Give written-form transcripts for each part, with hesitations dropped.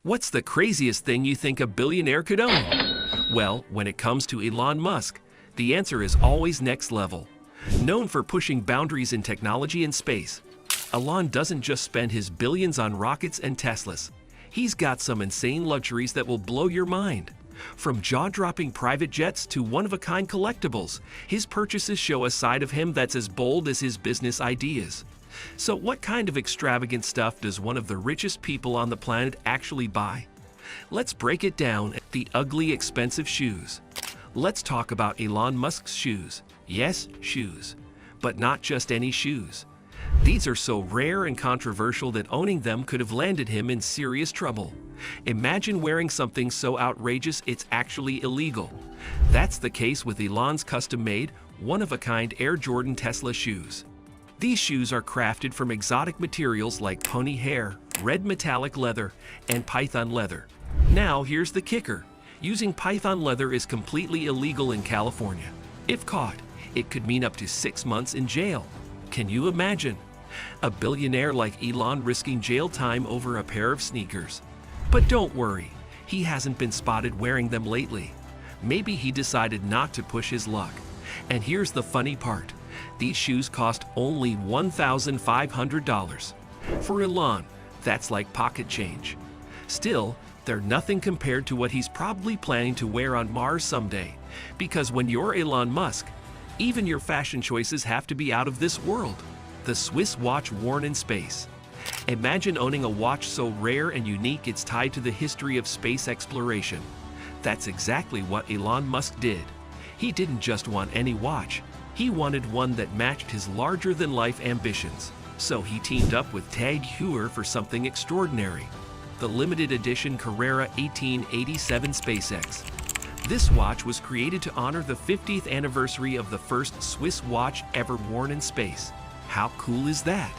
What's the craziest thing you think a billionaire could own? Well, when it comes to Elon Musk, the answer is always next level. Known for pushing boundaries in technology and space, Elon doesn't just spend his billions on rockets and Teslas. He's got some insane luxuries that will blow your mind. From jaw-dropping private jets to one-of-a-kind collectibles, his purchases show a side of him that's as bold as his business ideas. So what kind of extravagant stuff does one of the richest people on the planet actually buy? Let's break it down. The ugly, expensive shoes. Let's talk about Elon Musk's shoes. Yes, shoes. But not just any shoes. These are so rare and controversial that owning them could have landed him in serious trouble. Imagine wearing something so outrageous it's actually illegal. That's the case with Elon's custom-made, one-of-a-kind Air Jordan Tesla shoes. These shoes are crafted from exotic materials like pony hair, red metallic leather, and python leather. Now here's the kicker. Using python leather is completely illegal in California. If caught, it could mean up to 6 months in jail. Can you imagine? A billionaire like Elon risking jail time over a pair of sneakers. But don't worry, he hasn't been spotted wearing them lately. Maybe he decided not to push his luck. And here's the funny part. These shoes cost only $1,500. For Elon, that's like pocket change. Still, they're nothing compared to what he's probably planning to wear on Mars someday. Because when you're Elon Musk, even your fashion choices have to be out of this world. The Swiss watch worn in space. Imagine owning a watch so rare and unique it's tied to the history of space exploration. That's exactly what Elon Musk did. He didn't just want any watch. He wanted one that matched his larger-than-life ambitions. So he teamed up with Tag Heuer for something extraordinary. The limited edition Carrera 1887 SpaceX. This watch was created to honor the 50th anniversary of the first Swiss watch ever worn in space. How cool is that?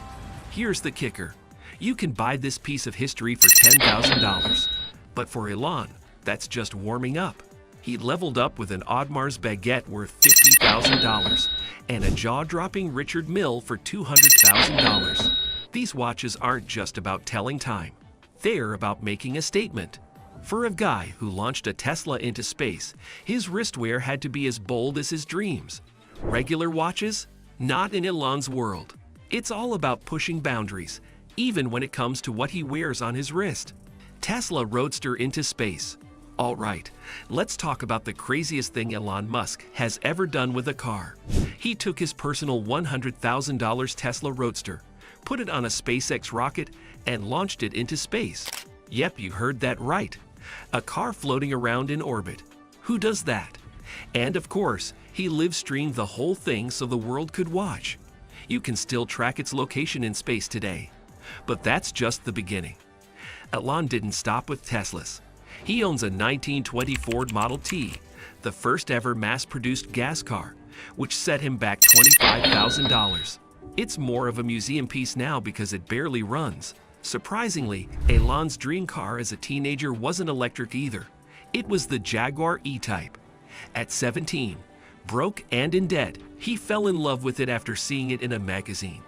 Here's the kicker. You can buy this piece of history for $10,000. But for Elon, that's just warming up. He leveled up with an Audemars baguette worth $50,000 and a jaw-dropping Richard Mille for $200,000. These watches aren't just about telling time. They're about making a statement. For a guy who launched a Tesla into space, his wristwear had to be as bold as his dreams. Regular watches? Not in Elon's world. It's all about pushing boundaries, even when it comes to what he wears on his wrist. Tesla Roadster into space. All right, let's talk about the craziest thing Elon Musk has ever done with a car. He took his personal $100,000 Tesla Roadster, put it on a SpaceX rocket, and launched it into space. Yep, you heard that right. A car floating around in orbit. Who does that? And of course, he live-streamed the whole thing so the world could watch. You can still track its location in space today. But that's just the beginning. Elon didn't stop with Teslas. He owns a 1920 Ford Model T, the first ever mass-produced gas car, which set him back $25,000. It's more of a museum piece now because it barely runs. Surprisingly, Elon's dream car as a teenager wasn't electric either. It was the Jaguar E-Type. At 17, broke and in debt, he fell in love with it after seeing it in a magazine.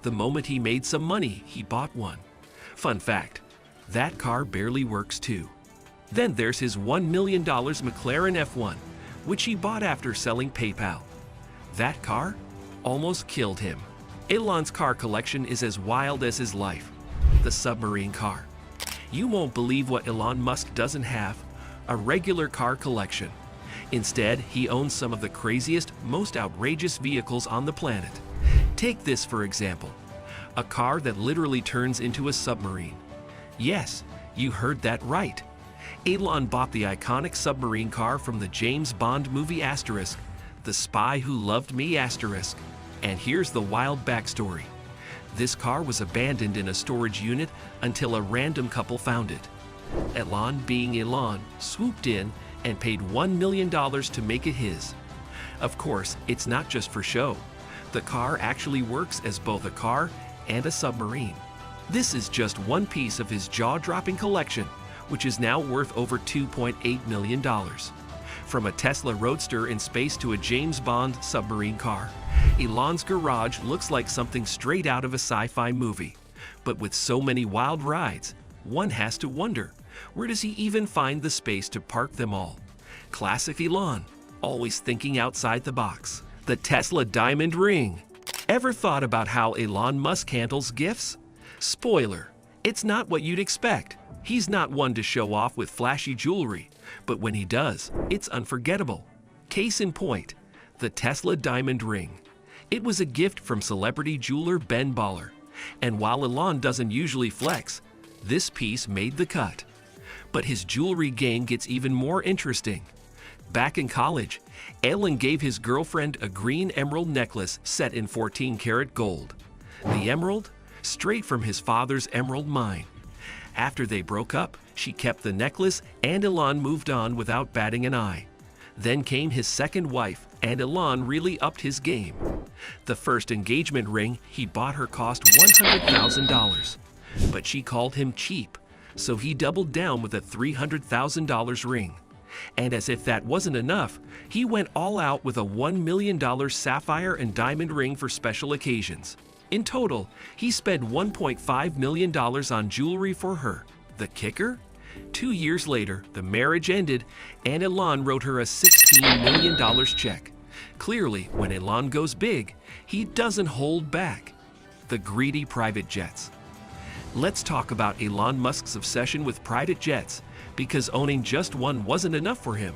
The moment he made some money, he bought one. Fun fact, that car barely works too. Then there's his $1 million McLaren F1, which he bought after selling PayPal. That car almost killed him. Elon's car collection is as wild as his life. The submarine car. You won't believe what Elon Musk doesn't have, a regular car collection. Instead, he owns some of the craziest, most outrageous vehicles on the planet. Take this for example, a car that literally turns into a submarine. Yes, you heard that right. Elon bought the iconic submarine car from the James Bond movie Asterisk, The Spy Who Loved Me Asterisk. And here's the wild backstory. This car was abandoned in a storage unit until a random couple found it. Elon, being Elon, swooped in and paid $1 million to make it his. Of course, it's not just for show. The car actually works as both a car and a submarine. This is just one piece of his jaw-dropping collection, which is now worth over $2.8 million. From a Tesla Roadster in space to a James Bond submarine car, Elon's garage looks like something straight out of a sci-fi movie. But with so many wild rides, one has to wonder, Where does he even find the space to park them all? Classic Elon, always thinking outside the box. The Tesla diamond ring. Ever thought about how Elon Musk handles gifts? Spoiler, it's not what you'd expect. He's not one to show off with flashy jewelry, but when he does, it's unforgettable. Case in point, the Tesla diamond ring. It was a gift from celebrity jeweler Ben Baller, and while Elon doesn't usually flex, this piece made the cut. But his jewelry game gets even more interesting. Back in college, Elon gave his girlfriend a green emerald necklace set in 14-karat gold. The emerald? Straight from his father's emerald mine. After they broke up, she kept the necklace and Elon moved on without batting an eye. Then came his second wife, and Elon really upped his game. The first engagement ring he bought her cost $100,000, but she called him cheap, so he doubled down with a $300,000 ring. And as if that wasn't enough, he went all out with a $1 million sapphire and diamond ring for special occasions. In total, he spent $1.5 million on jewelry for her. The kicker? 2 years later, the marriage ended, and Elon wrote her a $16 million check. Clearly, when Elon goes big, he doesn't hold back. The greedy private jets. Let's talk about Elon Musk's obsession with private jets, because owning just one wasn't enough for him.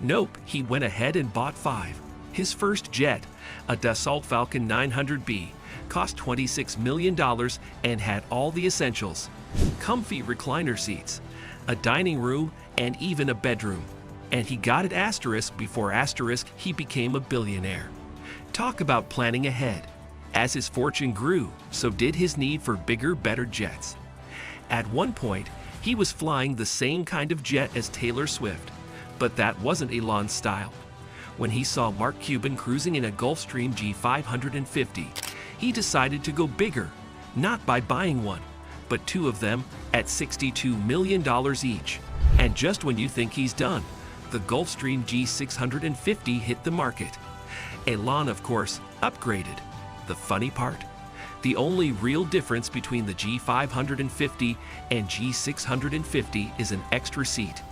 Nope, he went ahead and bought 5. His first jet, a Dassault Falcon 900B, cost $26 million and had all the essentials: comfy recliner seats, a dining room, and even a bedroom. And he got it asterisk before asterisk he became a billionaire. Talk about planning ahead. As his fortune grew, so did his need for bigger, better jets. At one point, he was flying the same kind of jet as Taylor Swift, but that wasn't Elon's style. When he saw Mark Cuban cruising in a Gulfstream G550, he decided to go bigger, not by buying one, but 2 of them at $62 million each. And just when you think he's done, the Gulfstream G650 hit the market. Elon, of course, upgraded. The funny part? The only real difference between the G550 and G650 is an extra seat.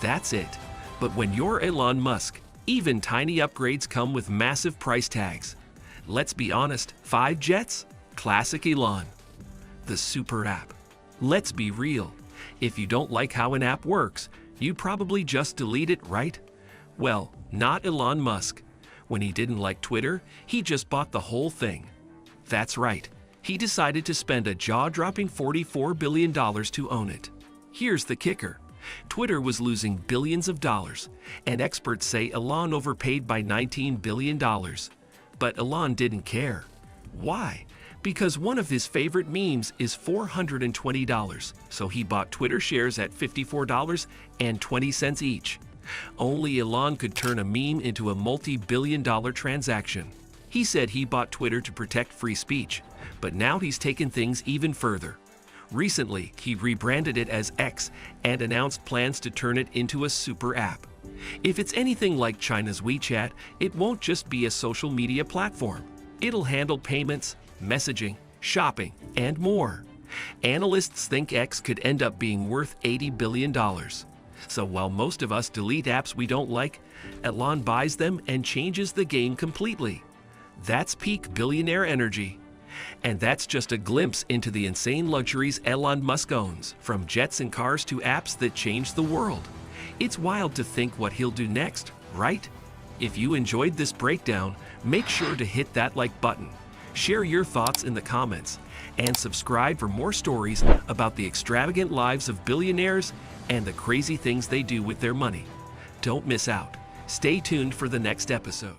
That's it. But when you're Elon Musk, even tiny upgrades come with massive price tags. Let's be honest, 5 jets? Classic Elon. The super app. Let's be real. If you don't like how an app works, you probably just delete it, right? Well, not Elon Musk. When he didn't like Twitter, he just bought the whole thing. That's right. He decided to spend a jaw-dropping $44 billion to own it. Here's the kicker. Twitter was losing billions of dollars, and experts say Elon overpaid by $19 billion. But Elon didn't care. Why? Because one of his favorite memes is $420, so he bought Twitter shares at $54.20 each. Only Elon could turn a meme into a multi-billion-dollar transaction. He said he bought Twitter to protect free speech, but now he's taken things even further. Recently, he rebranded it as X and announced plans to turn it into a super app. If it's anything like China's WeChat, it won't just be a social media platform. It'll handle payments, messaging, shopping, and more. Analysts think X could end up being worth $80 billion. So while most of us delete apps we don't like, Elon buys them and changes the game completely. That's peak billionaire energy. And that's just a glimpse into the insane luxuries Elon Musk owns, from jets and cars to apps that change the world. It's wild to think what he'll do next, right? If you enjoyed this breakdown, make sure to hit that like button, share your thoughts in the comments, and subscribe for more stories about the extravagant lives of billionaires and the crazy things they do with their money. Don't miss out. Stay tuned for the next episode.